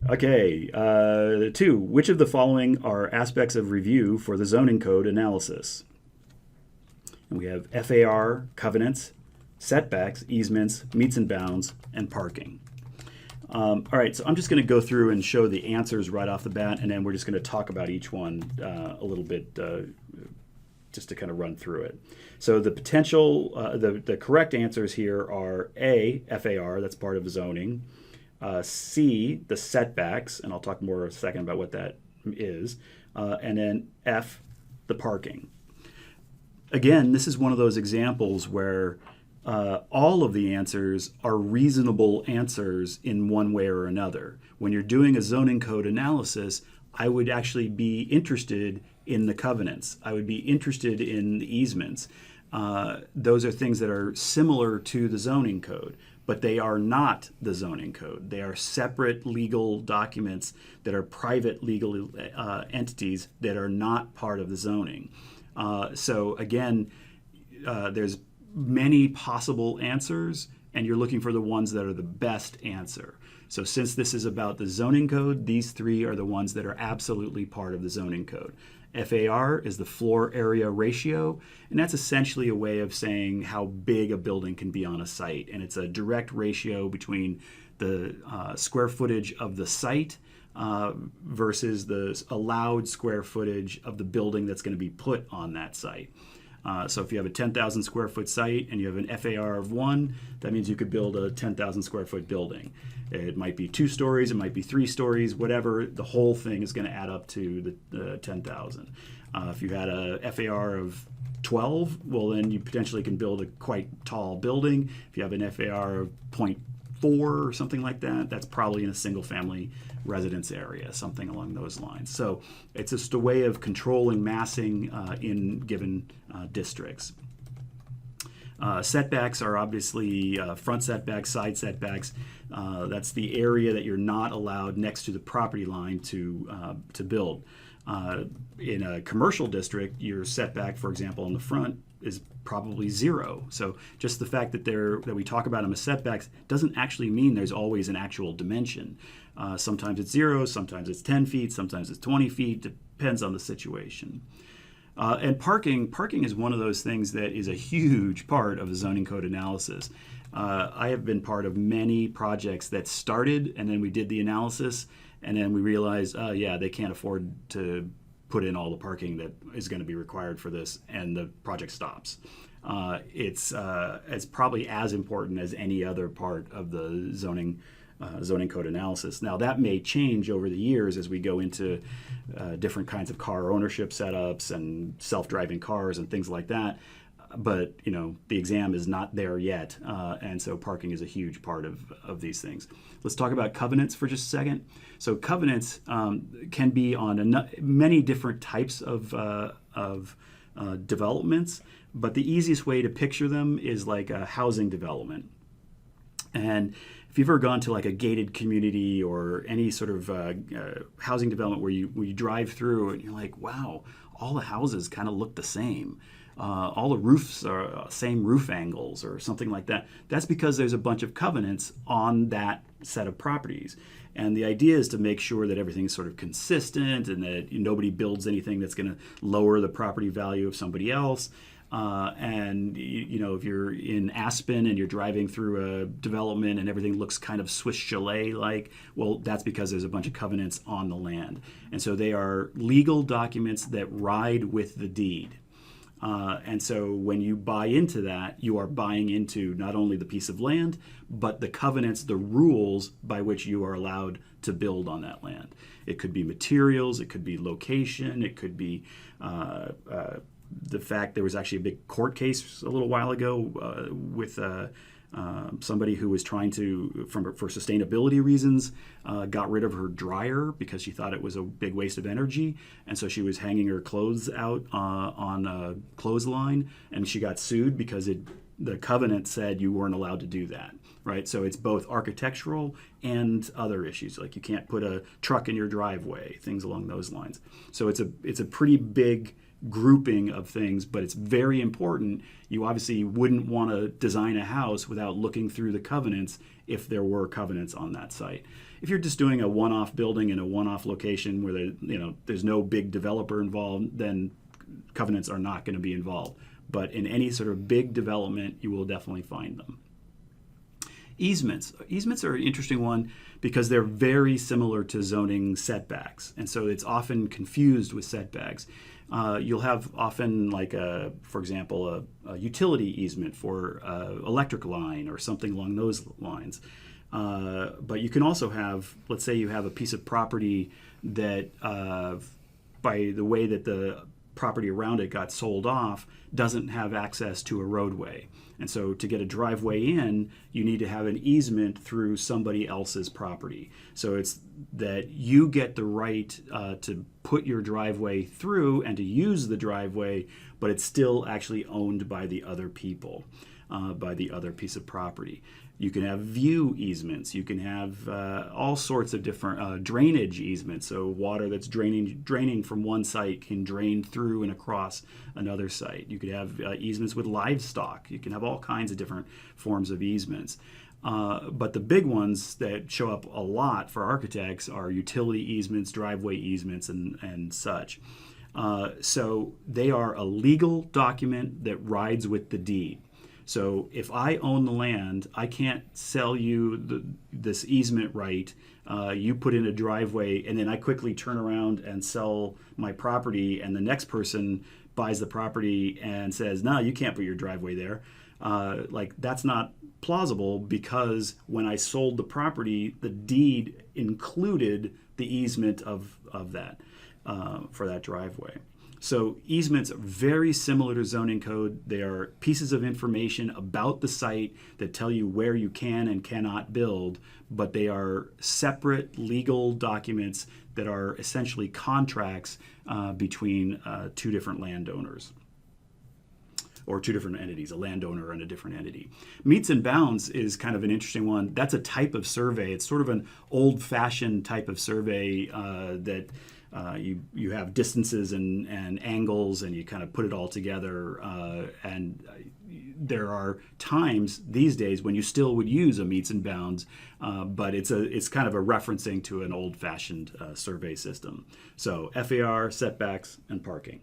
Okay, 2. Which of the following are aspects of review for the zoning code analysis? And we have FAR, covenants, setbacks, easements, meets and bounds, and parking. All right, so I'm just going to go through and show the answers right off the bat, and then we're just going to talk about each one a little bit just to kind of run through it. So the potential, the correct answers here are A, FAR, that's part of zoning. C, the setbacks, and I'll talk more in a second about what that is. And then F, the parking. Again, this is one of those examples where all of the answers are reasonable answers in one way or another. When you're doing a zoning code analysis, I would actually be interested in the covenants. I would be interested in the easements. Those are things that are similar to the zoning code, but they are not the zoning code. They are separate legal documents that are private legal entities that are not part of the zoning. So again, there's many possible answers, and you're looking for the ones that are the best answer. So since this is about the zoning code, these 3 are the ones that are absolutely part of the zoning code. FAR is the floor area ratio, and that's essentially a way of saying how big a building can be on a site. And it's a direct ratio between the square footage of the site versus the allowed square footage of the building that's going to be put on that site. So if you have a 10,000 square foot site and you have an FAR of 1, that means you could build a 10,000 square foot building. It might be 2 stories, it might be 3 stories, whatever. The whole thing is going to add up to the 10,000. If you had a FAR of 12, well, then you potentially can build a quite tall building. If you have an FAR of 0.4 or something like that, that's probably in a single family residence area, something along those lines. So it's just a way of controlling massing in given districts. Setbacks are obviously front setbacks, side setbacks. That's the area that you're not allowed next to the property line to build. In a commercial district, your setback, for example, on the front is probably 0. So just the fact that we talk about them as setbacks doesn't actually mean there's always an actual dimension. Sometimes it's 0, sometimes it's 10 feet, sometimes it's 20 feet, depends on the situation. And parking is one of those things that is a huge part of the zoning code analysis. I have been part of many projects that started and then we did the analysis and then we realized, yeah, they can't afford to put in all the parking that is going to be required for this, and the project stops. It's probably as important as any other part of the zoning code analysis. Now that may change over the years as we go into different kinds of car ownership setups and self-driving cars and things like that. But the exam is not there yet, and so parking is a huge part of these things. Let's talk about covenants for just a second. So covenants can be on many different types of developments, but the easiest way to picture them is like a housing development. And if you've ever gone to like a gated community or any sort of housing development where you drive through and you're like, wow, all the houses kind of look the same. All the roofs are same roof angles or something like that. That's because there's a bunch of covenants on that set of properties. And the idea is to make sure that everything's sort of consistent and that nobody builds anything that's going to lower the property value of somebody else. And if you're in Aspen and you're driving through a development and everything looks kind of Swiss chalet-like, well, that's because there's a bunch of covenants on the land. And so they are legal documents that ride with the deed. And so when you buy into that, you are buying into not only the piece of land, but the covenants, the rules by which you are allowed to build on that land. It could be materials, it could be location, it could be the fact there was actually a big court case a little while ago with somebody who was trying to, for sustainability reasons, got rid of her dryer because she thought it was a big waste of energy. And so she was hanging her clothes out on a clothesline, and she got sued because the covenant said you weren't allowed to do that. Right, so it's both architectural and other issues, like you can't put a truck in your driveway, things along those lines. So it's a pretty big grouping of things, but it's very important. You obviously wouldn't want to design a house without looking through the covenants if there were covenants on that site. If you're just doing a one-off building in a one-off location where there's no big developer involved, then covenants are not going to be involved. But in any sort of big development, you will definitely find them. Easements. Easements are an interesting one because they're very similar to zoning setbacks, and so it's often confused with setbacks. You'll have often, like, for example, a utility easement for electric line or something along those lines. But you can also have, let's say you have a piece of property that, by the way that the property around it got sold off, doesn't have access to a roadway. And so to get a driveway in, you need to have an easement through somebody else's property. So it's that you get the right to put your driveway through and to use the driveway, but it's still actually owned by the other people, by the other piece of property. You can have view easements. You can have all sorts of different drainage easements. So water that's draining from one site can drain through and across another site. You could have easements with livestock. You can have all kinds of different forms of easements. But the big ones that show up a lot for architects are utility easements, driveway easements, and such. So they are a legal document that rides with the deed. So if I own the land, I can't sell you this easement right. You put in a driveway, and then I quickly turn around and sell my property, and the next person buys the property and says, no, you can't put your driveway there. That's not plausible, because when I sold the property, the deed included the easement of that for that driveway. So easements are very similar to zoning code. They are pieces of information about the site that tell you where you can and cannot build, but they are separate legal documents that are essentially contracts between two different landowners, or two different entities, a landowner and a different entity. Meets and bounds is kind of an interesting one. That's a type of survey. It's sort of an old-fashioned type of survey that you have distances and angles, and you kind of put it all together. And there are times these days when you still would use a meets and bounds, but it's kind of a referencing to an old-fashioned survey system. So FAR, setbacks, and parking.